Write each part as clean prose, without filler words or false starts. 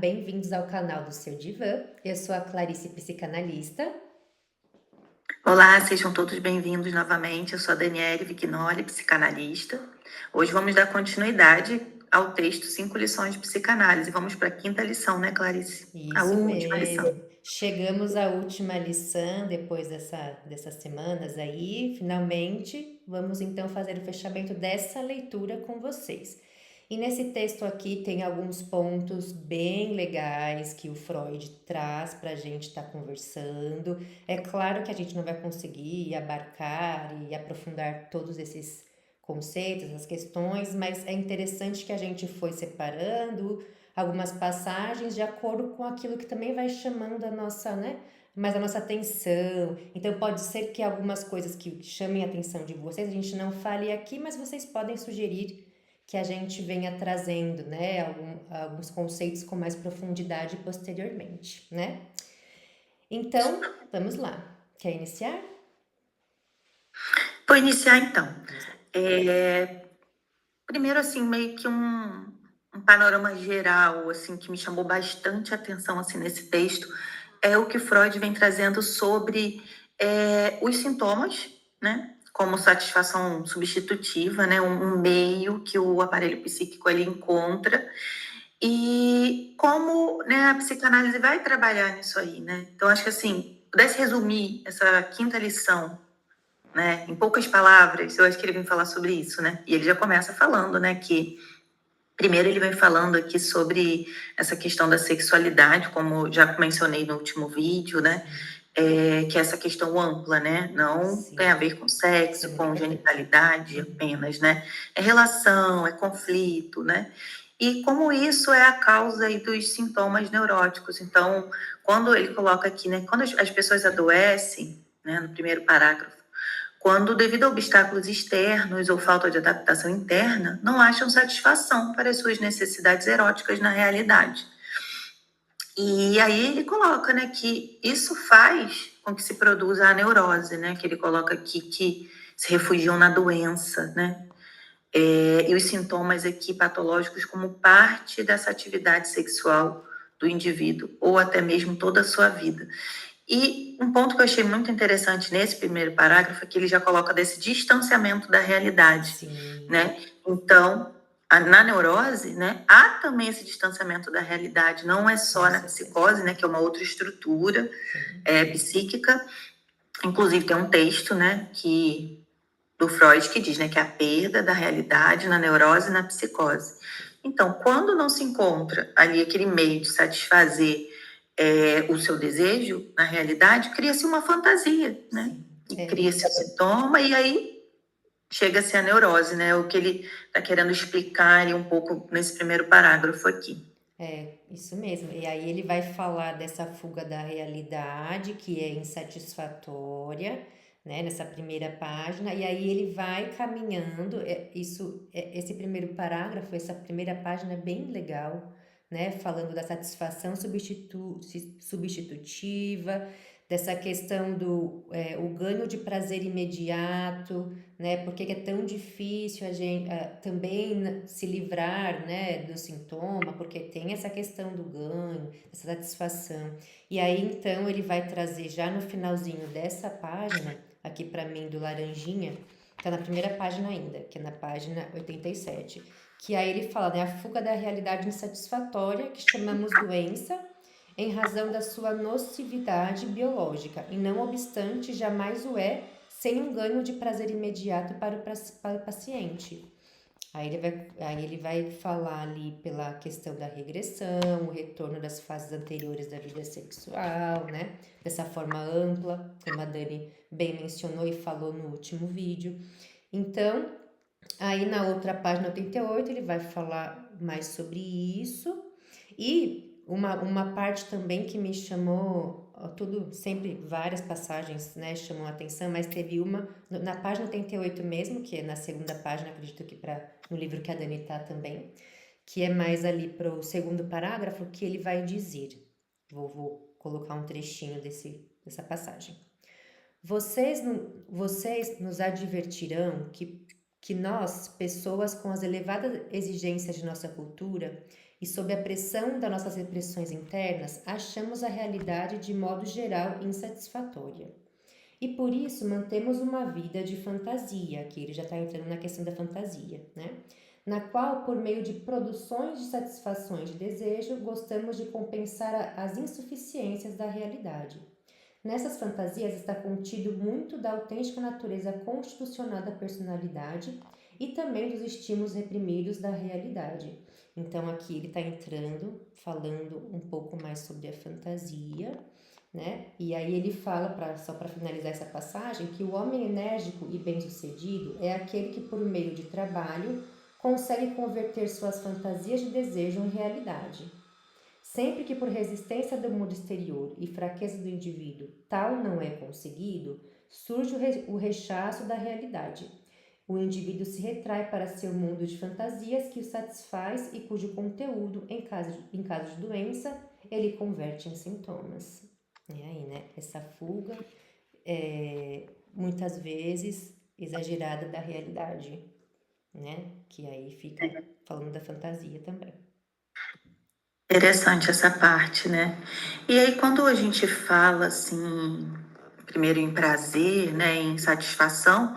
Bem-vindos ao canal do Seu Divã. Eu sou a Clarice, psicanalista. Olá, sejam todos bem-vindos novamente. Eu sou a Daniele Vignoli, psicanalista. Hoje vamos dar continuidade ao texto 5 lições de psicanálise. Vamos para a quinta lição, né, Clarice? A Isso última lição. mesmo. Chegamos à última lição depois dessas semanas aí. Finalmente, vamos então fazer o fechamento dessa leitura com vocês. E nesse texto aqui tem alguns pontos bem legais que o Freud traz para a gente estar conversando. É claro que a gente não vai conseguir abarcar e aprofundar todos esses conceitos, essas questões, mas é interessante que a gente foi separando algumas passagens de acordo com aquilo que também vai chamando a nossa, né? Mais a nossa atenção. Então pode ser que algumas coisas que chamem a atenção de vocês a gente não fale aqui, mas vocês podem sugerir que a gente venha trazendo, né? Alguns conceitos com mais profundidade posteriormente, né? Então, vamos lá. Quer iniciar? Vou iniciar então. Vamos lá. Primeiro, assim, meio que um panorama geral, assim, que me chamou bastante atenção, assim, nesse texto, é o que Freud vem trazendo sobre os sintomas, né? Como satisfação substitutiva, né? Um meio que o aparelho psíquico ele encontra e como, né, a psicanálise vai trabalhar nisso aí, né? Então, acho que, assim, pudesse resumir essa quinta lição, né, em poucas palavras, eu acho que ele vem falar sobre isso, né? E ele já começa falando, né, que primeiro ele vem falando aqui sobre essa questão da sexualidade, como já mencionei no último vídeo, né? Que é essa questão ampla, né? Não tem a Sim, ver com isso é sexo, muito com importante. genitalidade apenas, né? É relação, é conflito, né? E como isso é a causa aí dos sintomas neuróticos. Então, quando ele coloca aqui, né? Quando as pessoas adoecem, né? No primeiro parágrafo, quando, devido a obstáculos externos ou falta de adaptação interna, não acham satisfação para as suas necessidades eróticas na realidade. E aí ele coloca, né, que isso faz com que se produza a neurose, né, que ele coloca aqui que se refugiam na doença, né, e os sintomas aqui patológicos como parte dessa atividade sexual do indivíduo, ou até mesmo toda a sua vida. E um ponto que eu achei muito interessante nesse primeiro parágrafo é que ele já coloca desse distanciamento da realidade, Sim, né? Então, na neurose, né, há também esse distanciamento da realidade, não é só com na certeza. psicose, né, que é uma outra estrutura Sim. psíquica. Inclusive tem um texto, né, que do Freud que diz, né, que é a perda da realidade na neurose e na psicose. Então, quando não se encontra ali aquele meio de satisfazer o seu desejo, na realidade, cria-se uma fantasia, né? Sim. E cria-se o sintoma, e aí chega-se a neurose, né? O que ele está querendo explicar ali um pouco nesse primeiro parágrafo aqui. Isso mesmo. E aí ele vai falar dessa fuga da realidade que é insatisfatória, né, nessa primeira página, e aí ele vai caminhando. Esse primeiro parágrafo, essa primeira página é bem legal, né, falando da satisfação substitutiva, dessa questão do o ganho de prazer imediato, né? Porque é tão difícil a gente também se livrar, né, do sintoma, porque tem essa questão do ganho, essa satisfação. E aí então ele vai trazer já no finalzinho dessa página, aqui para mim do laranjinha, tá na primeira página ainda, que é na página 87, que aí ele fala, né, a fuga da realidade insatisfatória, que chamamos doença, em razão da sua nocividade biológica, e não obstante jamais o é sem um ganho de prazer imediato para o paciente. Aí ele vai falar ali pela questão da regressão, o retorno das fases anteriores da vida sexual, né? Dessa forma ampla, como a Dani bem mencionou e falou no último vídeo. Então, aí na outra página 88 ele vai falar mais sobre isso. E uma parte também que me chamou, tudo, sempre várias passagens, né, chamam a atenção, mas teve uma, na página 88 mesmo, que é na segunda página, acredito que no livro que a Dani tá também, que é mais ali para o segundo parágrafo, que ele vai dizer, vou colocar um trechinho dessa passagem. Vocês nos advertirão que nós, pessoas com as elevadas exigências de nossa cultura, e sob a pressão das nossas repressões internas, achamos a realidade de modo geral insatisfatória. E por isso mantemos uma vida de fantasia, que ele já está entrando na questão da fantasia, né? Na qual, por meio de produções de satisfações de desejo, gostamos de compensar as insuficiências da realidade. Nessas fantasias está contido muito da autêntica natureza constitucional da personalidade e também dos estímulos reprimidos da realidade. Então aqui ele está entrando, falando um pouco mais sobre a fantasia, né? E aí ele fala, só para finalizar essa passagem, que o homem enérgico e bem-sucedido é aquele que, por meio de trabalho, consegue converter suas fantasias de desejo em realidade. Sempre que por resistência do mundo exterior e fraqueza do indivíduo tal não é conseguido, surge o rechaço da realidade. O indivíduo se retrai para seu mundo de fantasias que o satisfaz e cujo conteúdo, em caso de doença, ele converte em sintomas. E aí, né? Essa fuga é muitas vezes exagerada da realidade, né? Que aí fica falando da fantasia também. Interessante essa parte, né? E aí, quando a gente fala assim, primeiro em prazer, né, em satisfação,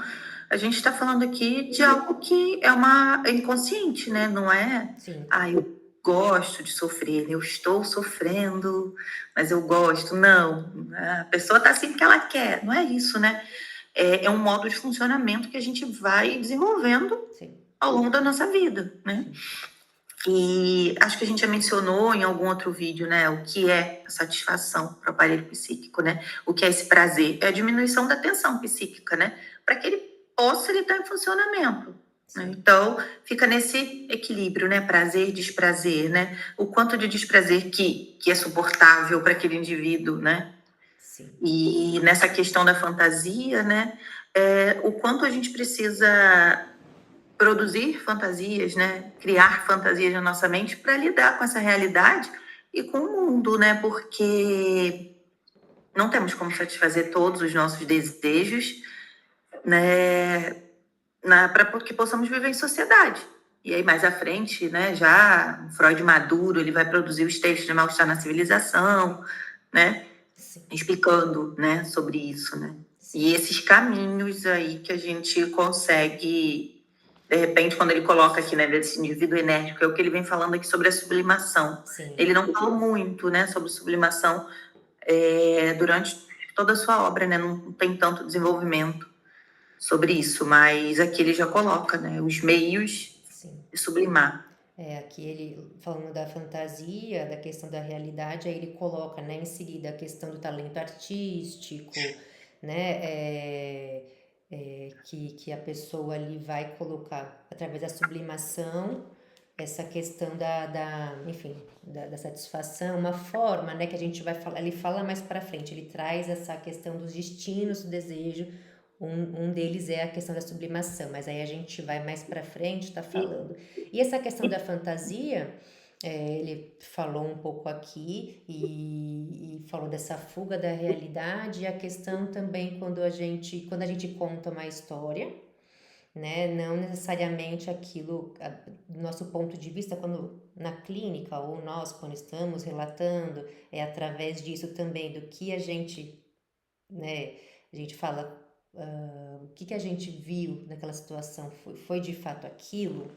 a gente está falando aqui de algo que é inconsciente, né? Não é, Sim. eu gosto de sofrer, eu estou sofrendo, mas eu gosto. Não, a pessoa está assim porque ela quer, não é isso, né? É um modo de funcionamento que a gente vai desenvolvendo Sim. ao longo da nossa vida, né? Sim. E acho que a gente já mencionou em algum outro vídeo, né, o que é a satisfação para o aparelho psíquico, né? O que é esse prazer? É a diminuição da tensão psíquica, né? Para que ele possa estar em funcionamento. Né? Então, fica nesse equilíbrio, né? Prazer e desprazer, né? O quanto de desprazer que é suportável para aquele indivíduo, né? Sim. E nessa questão da fantasia, né? O quanto a gente precisa produzir fantasias, né? Criar fantasias na nossa mente para lidar com essa realidade e com o mundo, né? Porque não temos como satisfazer todos os nossos desejos, né? Para que possamos viver em sociedade. E aí, mais à frente, né? Já Freud maduro, ele vai produzir os textos de mal-estar na civilização, né? Sim. Explicando, né? Sobre isso, né? Sim. E esses caminhos aí que a gente consegue, de repente, quando ele coloca aqui, né, desse indivíduo enérgico, é o que ele vem falando aqui sobre a sublimação. Sim. Ele não falou muito, né, sobre sublimação durante toda a sua obra, né, não tem tanto desenvolvimento sobre isso, mas aqui ele já coloca, né, os meios Sim. de sublimar. Aqui ele falando da fantasia, da questão da realidade, aí ele coloca, né, em seguida a questão do talento artístico, né, que a pessoa ali vai colocar através da sublimação essa questão enfim, da satisfação, uma forma, né, que a gente vai falar, ele fala mais para frente, ele traz essa questão dos destinos do desejo, um deles é a questão da sublimação, mas aí a gente vai mais para frente, está falando. E essa questão da fantasia, ele falou um pouco aqui e falou dessa fuga da realidade, e a questão também quando a gente conta uma história, né, não necessariamente aquilo, do nosso ponto de vista, quando na clínica ou nós, quando estamos relatando, é através disso também do que a gente, né, a gente fala, o que a gente viu naquela situação, foi de fato aquilo,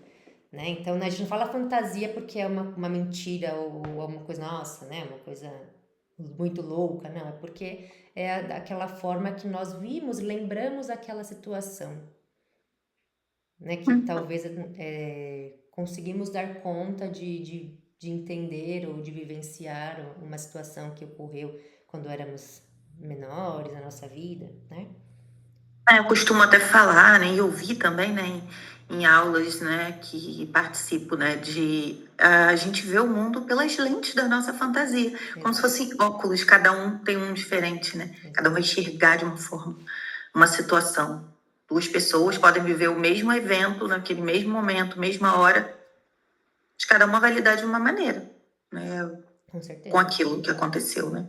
né? Então a gente não fala fantasia porque é uma mentira ou uma coisa, nossa, né, uma coisa muito louca, não, é porque é daquela forma que nós vimos, lembramos aquela situação, né, que talvez conseguimos dar conta de entender ou de vivenciar uma situação que ocorreu quando éramos menores na nossa vida, né? Eu costumo até falar, né, e ouvir também, né, em aulas, né, que participo, né, de a gente vê o mundo pelas lentes da nossa fantasia, como se fossem óculos, cada um tem um diferente, né? Cada um vai enxergar de uma forma, uma situação. Duas pessoas podem viver o mesmo evento naquele mesmo momento, mesma hora, mas cada uma vai lidar de uma maneira, né, Com certeza. com aquilo que aconteceu, né?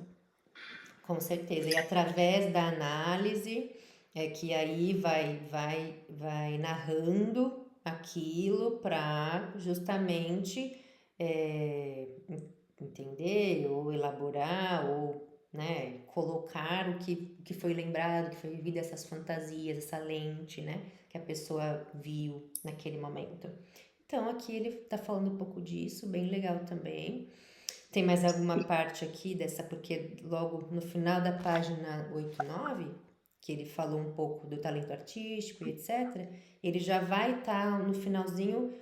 Com certeza. E através da análise é que aí vai narrando aquilo para justamente entender ou elaborar ou, né, colocar o que foi lembrado, o que foi vivido, essas fantasias, essa lente, né, que a pessoa viu naquele momento. Então aqui ele tá falando um pouco disso, bem legal também. Tem mais alguma parte aqui dessa, porque logo no final da página 89, que ele falou um pouco do talento artístico e etc., ele já vai estar no finalzinho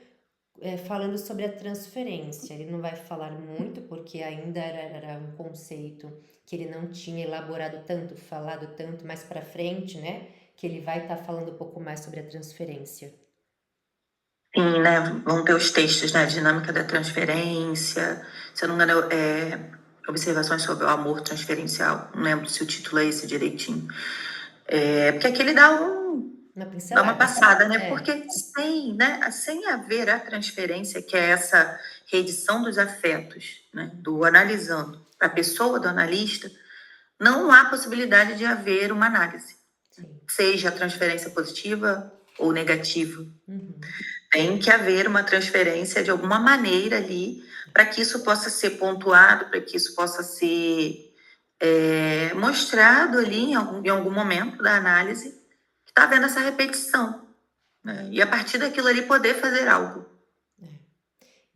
falando sobre a transferência. Ele não vai falar muito, porque ainda era um conceito que ele não tinha elaborado tanto, falado tanto mais para frente, né? Que ele vai estar falando um pouco mais sobre a transferência. Sim, né? Vão ter os textos, né? Dinâmica da transferência. Se eu não me engano, observações sobre o amor transferencial. Não lembro se o título é esse direitinho. Porque aqui ele Uma dá uma pincelada. passada, né? Porque sem haver a transferência, que é essa reedição dos afetos, né? Do analisando para a pessoa do analista, não há possibilidade de haver uma análise, Sim. seja a transferência positiva ou negativa. Uhum. Tem que haver uma transferência de alguma maneira ali, para que isso possa ser pontuado, para que isso possa ser mostrado ali em algum momento da análise, que está havendo essa repetição. Né? E a partir daquilo ali poder fazer algo.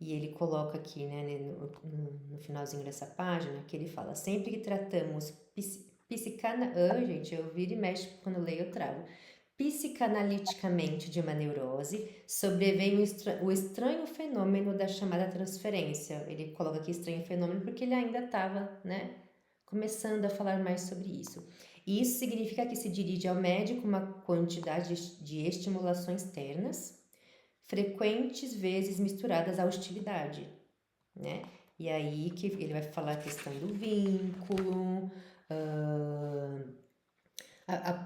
E ele coloca aqui, né, no finalzinho dessa página, que ele fala, sempre que tratamos gente, eu viro e mexo quando leio eu travo. Psicanaliticamente de uma neurose, sobrevém o estranho fenômeno da chamada transferência. Ele coloca aqui estranho fenômeno porque ele ainda estava, né, começando a falar mais sobre isso. E isso significa que se dirige ao médico uma quantidade de estimulações externas, frequentes vezes misturadas à hostilidade, né? E aí que ele vai falar a questão do vínculo,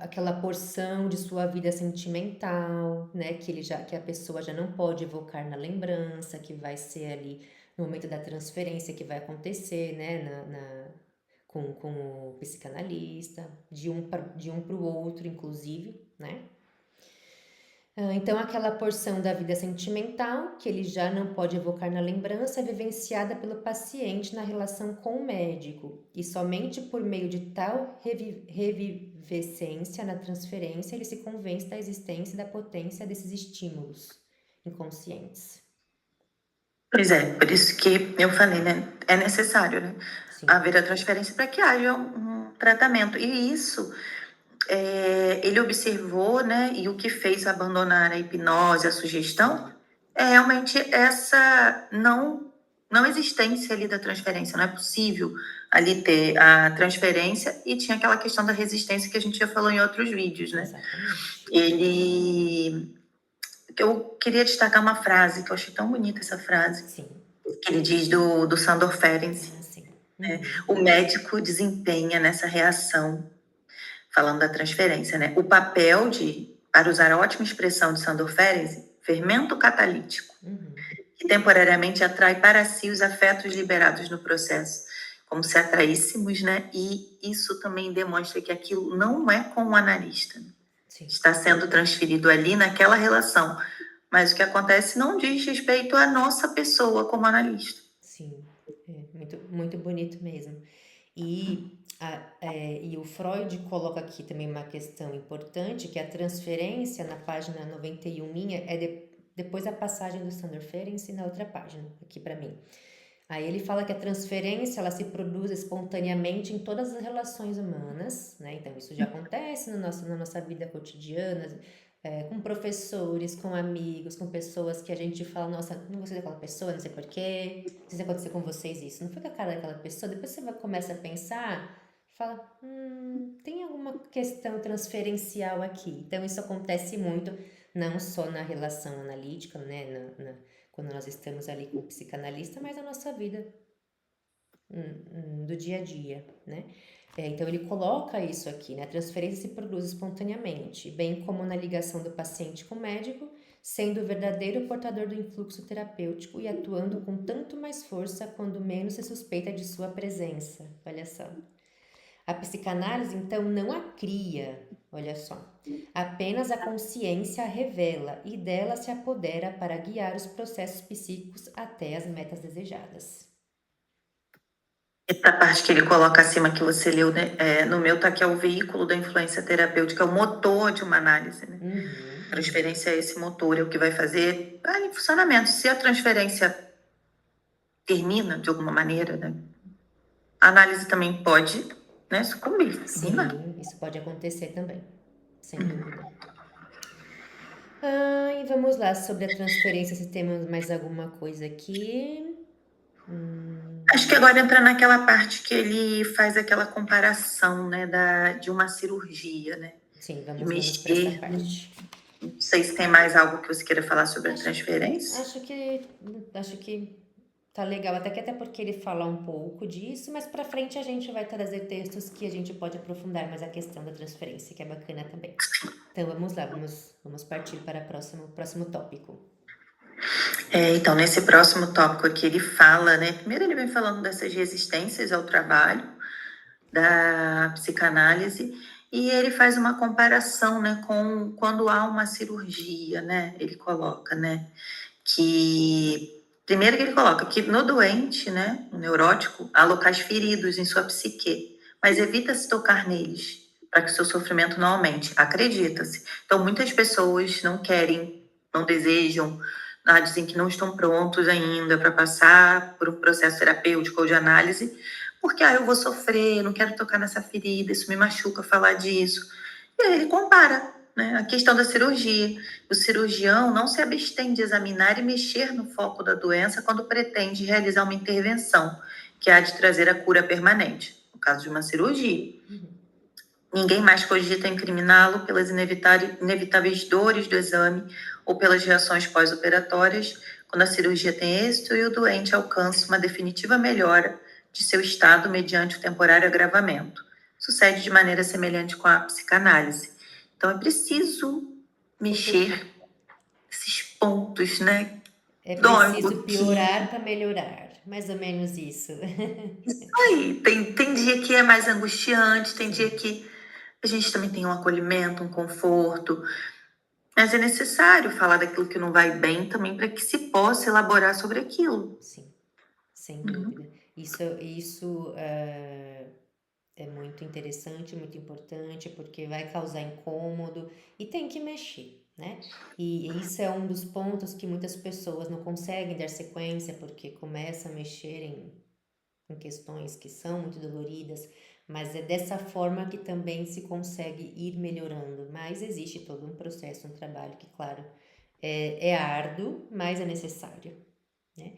aquela porção de sua vida sentimental, né? Que a pessoa já não pode evocar na lembrança, que vai ser ali no momento da transferência que vai acontecer, né? Com o psicanalista, de um para o outro, inclusive, né? Então, aquela porção da vida sentimental, que ele já não pode evocar na lembrança, é vivenciada pelo paciente na relação com o médico, e somente por meio de tal revivescência na transferência ele se convence da existência e da potência desses estímulos inconscientes. Pois é, por isso que eu falei, né? É necessário, né? Sim. Haver a transferência para que haja um tratamento. E isso ele observou, né? E o que fez abandonar a hipnose, a sugestão, é realmente essa não existência ali da transferência. Não é possível ali ter a transferência, e tinha aquela questão da resistência que a gente já falou em outros vídeos, né? Exatamente. Eu queria destacar uma frase, que eu achei tão bonita essa frase, Sim. que ele diz do Sandor Ferenczi. Ah, sim. Uhum. O médico desempenha nessa reação, falando da transferência, né? O papel de, para usar a ótima expressão de Sandor Ferenczi, fermento catalítico, que temporariamente atrai para si os afetos liberados no processo, como se atraíssemos, né? E isso também demonstra que aquilo não é com o analista. Sim. Está sendo transferido ali naquela relação. Mas o que acontece não diz respeito à nossa pessoa como analista. Sim, muito, muito bonito mesmo. E o Freud coloca aqui também uma questão importante, que a transferência na página 91 minha depois da passagem do Sandor Ferenczi na outra página, aqui para mim. Aí ele fala que a transferência ela se produz espontaneamente em todas as relações humanas, né? Então isso já acontece na nossa vida cotidiana, com professores, com amigos, com pessoas que a gente fala, nossa, não gostei daquela pessoa, não sei porquê, não sei se aconteceu com vocês isso, não foi com a cara daquela pessoa, depois você começa a pensar, fala, tem alguma questão transferencial aqui. Então isso acontece muito, não só na relação analítica, né, quando nós estamos ali com o psicanalista, mas na nossa vida do dia a dia, né? Então ele coloca isso aqui, né? A transferência se produz espontaneamente, bem como na ligação do paciente com o médico, sendo o verdadeiro portador do influxo terapêutico e atuando com tanto mais força quando menos se suspeita de sua presença. Olha só. A psicanálise, então, não a cria, olha só. Apenas a consciência a revela e dela se apodera para guiar os processos psíquicos até as metas desejadas. Essa parte que ele coloca acima que você leu, né? No meu tá aqui é o veículo da influência terapêutica, é o motor de uma análise, né? Uhum, Transferência é esse motor, é o que vai fazer em funcionamento. Se a transferência termina de alguma maneira, né? A análise também pode, né, sucumbir, terminar. sim, isso pode acontecer também, sem dúvida. E vamos lá, sobre a transferência, se temos mais alguma coisa aqui. Acho que agora entra naquela parte que ele faz aquela comparação, né, de uma cirurgia, né? Sim, De vamos para essa mexer. parte. Não sei se tem mais algo que você queira falar sobre a Acho, transferência. acho que tá legal, até porque ele fala um pouco disso, mas para frente a gente vai trazer textos que a gente pode aprofundar mais a questão da transferência, que é bacana também. Então vamos lá, vamos partir para o próximo tópico. Então, nesse próximo tópico aqui, ele fala, né? Primeiro, ele vem falando dessas resistências ao trabalho, da psicanálise, e ele faz uma comparação, né, com quando há uma cirurgia, né? Ele coloca, né, que primeiro que ele coloca que no doente, né, no neurótico, há locais feridos em sua psique, mas evita-se tocar neles para que o seu sofrimento não aumente. Acredita-se. Então, muitas pessoas não querem, não desejam, dizem que não estão prontos ainda para passar por um processo terapêutico ou de análise, porque eu vou sofrer, não quero tocar nessa ferida, isso me machuca falar disso. E aí ele compara, né, a questão da cirurgia. O cirurgião não se abstém de examinar e mexer no foco da doença quando pretende realizar uma intervenção que há de trazer a cura permanente, no caso de uma cirurgia. Ninguém mais cogita incriminá-lo pelas inevitáveis dores do exame ou pelas reações pós-operatórias quando a cirurgia tem êxito e o doente alcança uma definitiva melhora de seu estado mediante o temporário agravamento. Sucede de maneira semelhante com a psicanálise. Então é preciso mexer esses pontos, né? É Dói um preciso pouquinho. piorar para melhorar, mais ou menos isso. Isso aí. Tem dia que é mais angustiante, tem dia Sim, que a gente também tem um acolhimento, um conforto. Mas é necessário falar daquilo que não vai bem também para que se possa elaborar sobre aquilo. sim, sem dúvida. Isso é muito interessante, muito importante, porque vai causar incômodo e tem que mexer, né? E isso é um dos pontos que muitas pessoas não conseguem dar sequência, porque começam a mexer em questões que são muito doloridas, mas é dessa forma que também se consegue ir melhorando. Mas existe todo um processo, um trabalho que, claro, é árduo, mas é necessário, né?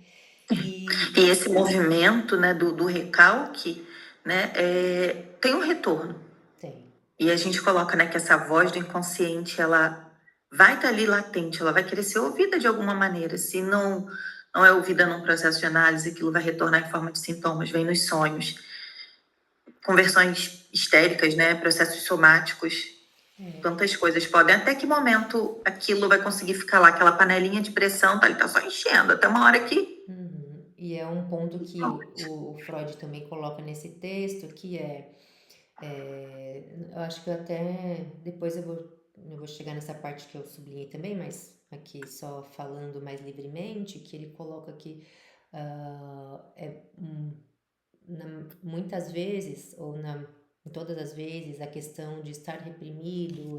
E E esse movimento, né, do recalque, né, tem um retorno. tem. E a gente coloca, né, que essa voz do inconsciente, ela vai estar ali latente, ela vai querer ser ouvida de alguma maneira. Se não é ouvida num processo de análise, aquilo vai retornar em forma de sintomas, vem nos sonhos, conversões histéricas, né, processos somáticos, tantas coisas podem. Até que momento aquilo vai conseguir ficar lá, aquela panelinha de pressão, tá, ele tá só enchendo, até uma hora que... Uhum. E é um ponto que o Freud também coloca nesse texto, que eu acho que até depois eu vou chegar nessa parte que eu sublinhei também, mas aqui só falando mais livremente, que ele coloca que muitas vezes, em todas as vezes, a questão de estar reprimido,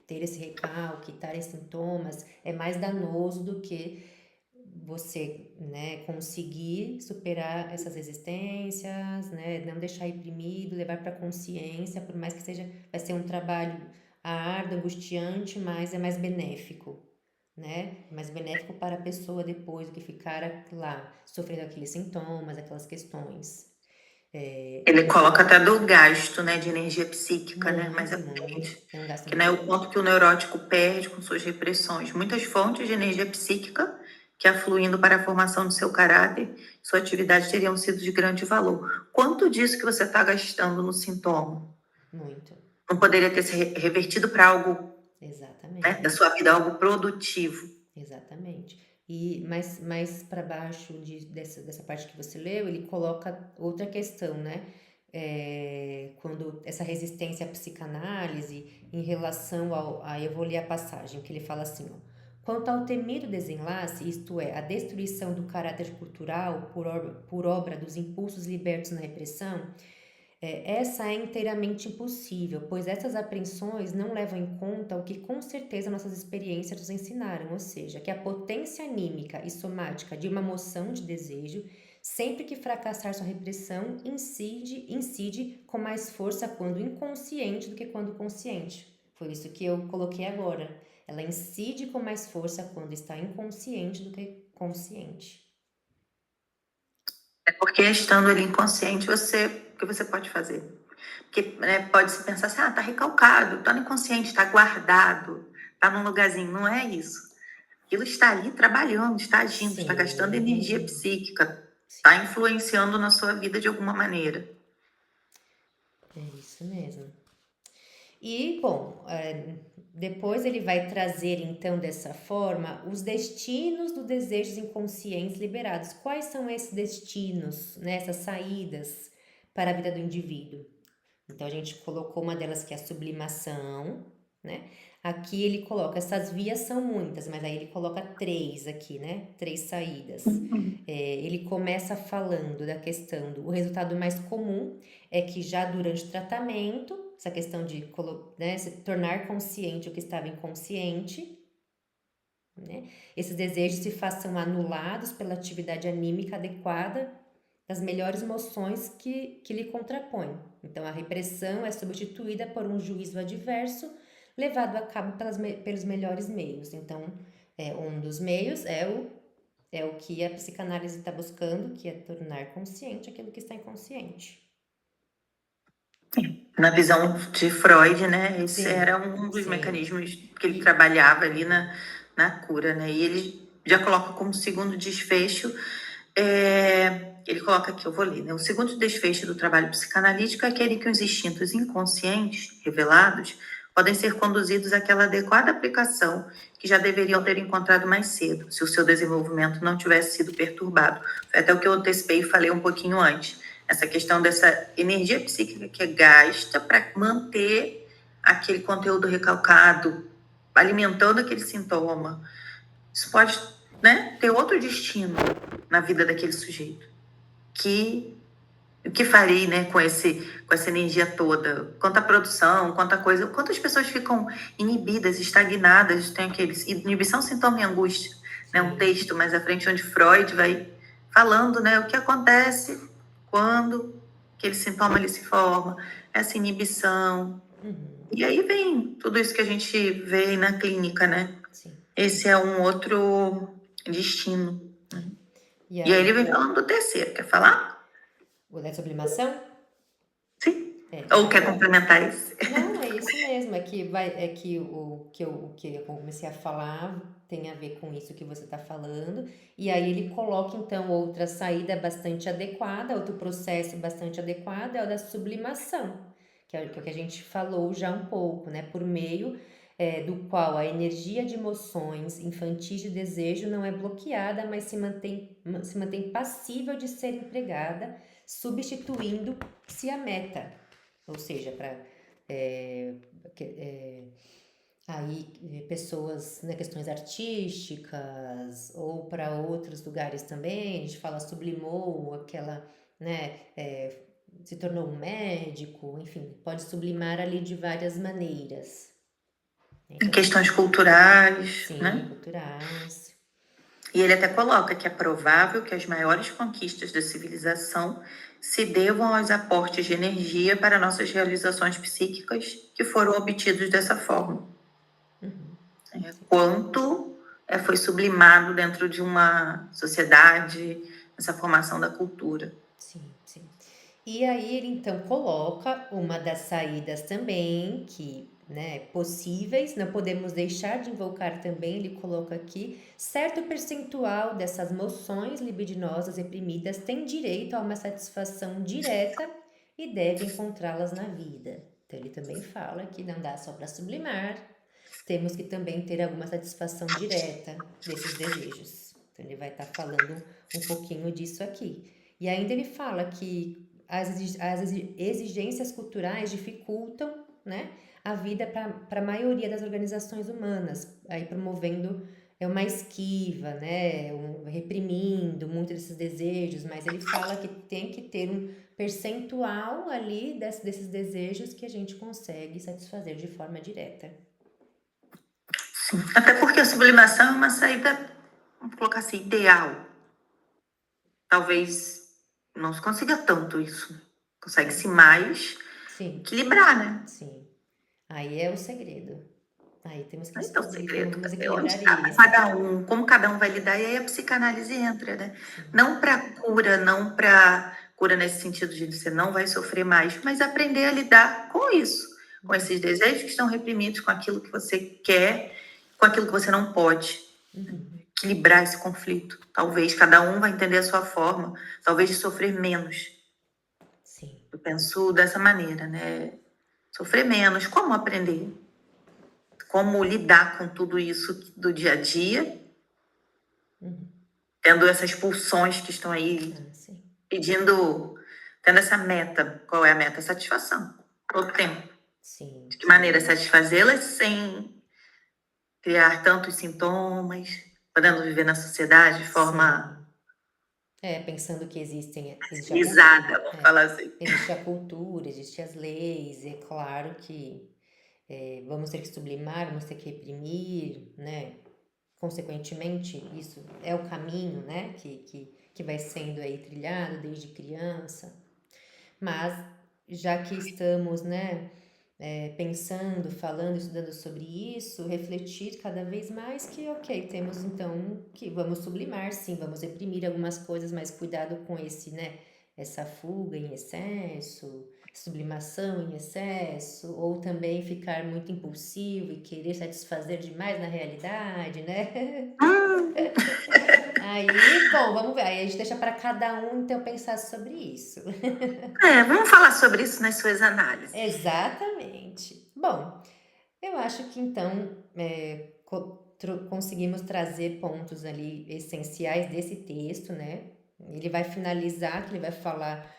ter esse recalque, estar em sintomas, é mais danoso do que você, né, conseguir superar essas resistências, né, não deixar reprimido, levar para consciência, por mais que seja, vai ser um trabalho árduo, angustiante, mas é mais benéfico, né? Mais benéfico para a pessoa depois do que ficar lá sofrendo aqueles sintomas, aquelas questões. Ele coloca até do gasto, né, de energia psíquica, né, mais Muito, à muito. frente. É um gasto Que, muito né, o grande. quanto que o neurótico perde com suas repressões. Muitas fontes de energia psíquica que, afluindo para a formação do seu caráter, sua atividade teriam sido de grande valor. Quanto disso que você está gastando no sintoma Muito. não poderia ter se revertido para algo, né, da Exatamente. sua vida, algo produtivo? Exatamente. E mais para baixo dessa parte que você leu, ele coloca outra questão, né? quando essa resistência à psicanálise em relação aí eu vou ler a passagem, que ele fala assim, ó, quanto ao temido desenlace, isto é, a destruição do caráter cultural por obra dos impulsos libertos na repressão, essa é inteiramente impossível, pois essas apreensões não levam em conta o que com certeza nossas experiências nos ensinaram, ou seja, que a potência anímica e somática de uma moção de desejo, sempre que fracassar sua repressão, incide com mais força quando inconsciente do que quando consciente. Foi isso que eu coloquei agora. Ela incide com mais força quando está inconsciente do que consciente. É porque estando ali inconsciente, o que você pode fazer? Porque pode se pensar assim, tá recalcado, tá no inconsciente, tá guardado, tá num lugarzinho. Não é isso. Aquilo está ali trabalhando, está agindo, está gastando energia psíquica, está influenciando na sua vida de alguma maneira. É isso mesmo. E, bom, depois ele vai trazer, então, dessa forma, os destinos dos desejos inconscientes liberados. Quais são esses destinos, né, essas saídas para a vida do indivíduo? Então, a gente colocou uma delas que é a sublimação, né? Aqui ele coloca, essas vias são muitas, mas aí ele coloca 3 aqui, né? 3 saídas. Ele começa falando da questão o resultado mais comum é que já durante o tratamento, essa questão de, né, se tornar consciente o que estava inconsciente, né? Esses desejos se façam anulados pela atividade anímica adequada das melhores emoções que lhe contrapõem. Então, a repressão é substituída por um juízo adverso levado a cabo pelos melhores meios. Então, um dos meios é o que a psicanálise está buscando, que é tornar consciente aquilo que está inconsciente. Na visão de Freud, né, esse Sim, era um dos sim. mecanismos que ele trabalhava ali na cura, né, e ele já coloca como segundo desfecho, ele coloca aqui, eu vou ler, né, o segundo desfecho do trabalho psicanalítico é aquele que os instintos inconscientes revelados podem ser conduzidos àquela adequada aplicação que já deveriam ter encontrado mais cedo, se o seu desenvolvimento não tivesse sido perturbado. Foi até o que eu antecipei e falei um pouquinho antes. Essa questão dessa energia psíquica que é gasta para manter aquele conteúdo recalcado, alimentando aquele sintoma. Isso pode, né, ter outro destino na vida daquele sujeito. O que farei, né, com essa energia toda? Quanta produção, quanta coisa, quantas pessoas ficam inibidas, estagnadas, tem aqueles inibição, sintoma e angústia, né, um texto mais à frente onde Freud vai falando, né, o que acontece quando aquele sintoma ele se forma, essa inibição. E aí vem tudo isso que a gente vê na clínica, né? Sim. Esse é um outro destino. E aí ele vem falando do terceiro, quer falar? O da sublimação? Sim. Ou quer complementar esse? Não, é isso mesmo. É que o que eu comecei a falar tem a ver com isso que você está falando. E aí ele coloca, então, outra saída bastante adequada, outro processo bastante adequado, é o da sublimação, que é o que a gente falou já um pouco, né? Por meio do qual a energia de emoções infantis de desejo não é bloqueada, mas se mantém passível de ser empregada, substituindo-se a meta. Ou seja, para aí pessoas, né, questões artísticas ou para outros lugares também, a gente fala sublimou aquela, né, se tornou um médico, enfim, pode sublimar ali de várias maneiras. Em questões culturais, Sim, né? culturais. E ele até coloca que é provável que as maiores conquistas da civilização se devam aos aportes de energia para nossas realizações psíquicas que foram obtidos dessa forma. Quanto foi sublimado dentro de uma sociedade, essa formação da cultura. Sim, sim. E aí ele então coloca uma das saídas também, que, né, possíveis, não podemos deixar de invocar também, ele coloca aqui, certo percentual dessas moções libidinosas reprimidas tem direito a uma satisfação direta e deve encontrá-las na vida. Então ele também fala que não dá só para sublimar, temos que também ter alguma satisfação direta desses desejos. Então ele vai estar falando um pouquinho disso aqui. E ainda ele fala que exigências culturais dificultam, né, a vida para a maioria das organizações humanas, aí promovendo uma esquiva, né, reprimindo muito desses desejos, mas ele fala que tem que ter um percentual ali desses desejos que a gente consegue satisfazer de forma direta. Sim. Até porque a sublimação é uma saída, vamos colocar assim, ideal. Talvez não se consiga tanto isso. Consegue-se mais Sim, equilibrar, né? sim. Aí é o segredo. Aí temos que Então, o descobrir como segredo vamos é onde equilibrar está isso. cada um, como cada um vai lidar, e aí a psicanálise entra, né? Sim. Não para cura, não para cura nesse sentido de você não vai sofrer mais, mas aprender a lidar com isso, com esses desejos que estão reprimidos, com aquilo que você quer, com aquilo que você não pode. Uhum. Equilibrar esse conflito. Talvez cada um vai entender a sua forma, talvez de sofrer menos. Sim. Eu penso dessa maneira, né? Sofrer menos, como aprender? Como lidar com tudo isso do dia a dia, Uhum. tendo essas pulsões que estão aí Ah, sim. tendo essa meta. Qual é a meta? Satisfação. Todo tempo. Sim, De que sim. maneira satisfazê-las sem criar tantos sintomas, podendo viver na sociedade de forma Sim. Pensando que existe a cultura, civilizada, vamos falar assim. existe a cultura, existem as leis, é claro que vamos ter que sublimar, vamos ter que reprimir, né? Consequentemente, isso é o caminho, né? Que vai sendo aí trilhado desde criança. Mas já que estamos, né, pensando, falando, estudando sobre isso, refletir cada vez mais que, ok, temos então que vamos sublimar, sim, vamos reprimir algumas coisas, mas cuidado com essa fuga em excesso, sublimação em excesso, ou também ficar muito impulsivo e querer satisfazer demais na realidade, né? Aí, bom, vamos ver. Aí a gente deixa para cada um então pensar sobre isso. Vamos falar sobre isso nas suas análises. Exatamente. Bom, eu acho que então conseguimos trazer pontos ali essenciais desse texto, né? Ele vai finalizar, que ele vai falar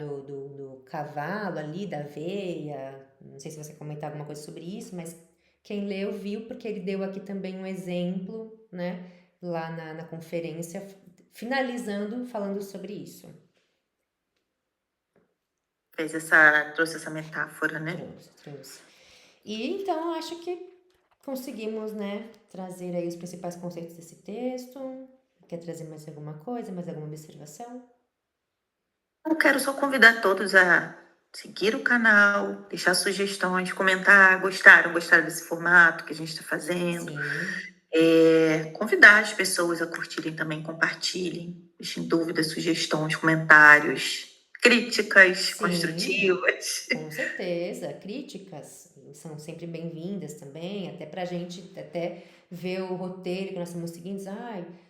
do cavalo ali, da aveia. Não sei se você comentar alguma coisa sobre isso, mas quem leu viu, porque ele deu aqui também um exemplo, né? Lá na conferência, finalizando falando sobre isso. Trouxe essa metáfora, né? Trouxe. E então eu acho que conseguimos, né, trazer aí os principais conceitos desse texto. Quer trazer mais alguma coisa, mais alguma observação? Eu quero só convidar todos a seguir o canal, deixar sugestões, comentar, gostaram desse formato que a gente está fazendo. Sim. Convidar as pessoas a curtirem também, compartilhem, deixem dúvidas, sugestões, comentários, críticas Sim, construtivas. com certeza. Críticas são sempre bem-vindas também, até para a gente até ver o roteiro que nós estamos seguindo,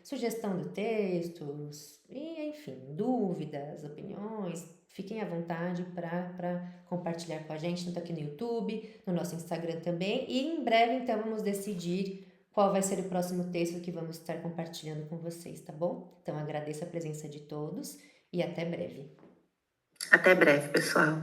sugestão de textos, e enfim, dúvidas, opiniões. Fiquem à vontade para compartilhar com a gente, tanto aqui no YouTube, no nosso Instagram também. E em breve, então, vamos decidir qual vai ser o próximo texto que vamos estar compartilhando com vocês, tá bom? Então, agradeço a presença de todos e até breve. Até breve, pessoal.